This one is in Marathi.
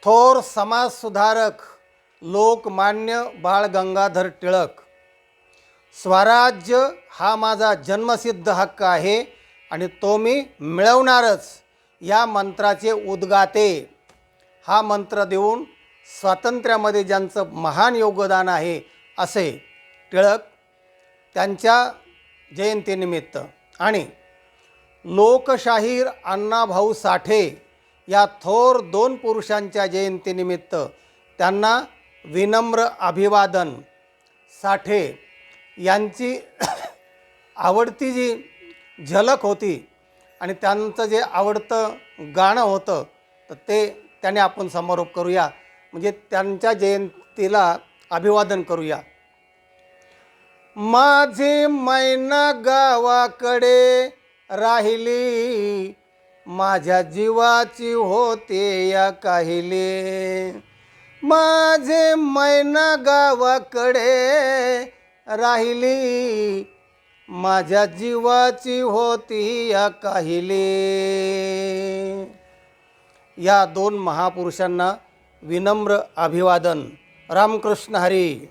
थोर समाजसुधारक लोकमान्य बाळ गंगाधर टिळक, स्वराज्य हा माझा जन्मसिद्ध हक्क आहे आणि तो मी मिळवणारच या मंत्राचे उद्गाते, हा मंत्र देऊन स्वातंत्र्यामध्ये ज्यांचं महान योगदान आहे असे टिळक त्यांच्या जयंतीनिमित्त आणि लोकशाहीर अण्णाभाऊ साठे या थोर दोन पुरुषांच्या जयंतीनिमित्त त्यांना विनम्र अभिवादन. साठे यांची आवडती जी झलक होती आणि त्यांचं जे आवडतं गाणं होतं तर ते त्याने आपण समारोप करूया, म्हणजे त्यांच्या जयंतीला अभिवादन करूया. माझी मैना गावाकडे राहिली, माझ्या जीवाची होते या काहिले. माझे मैना गावाकडे राहिली, माझ्या जीवाची होती या काहिले. या दोन महापुरुषांना विनम्र अभिवादन. रामकृष्ण हरी.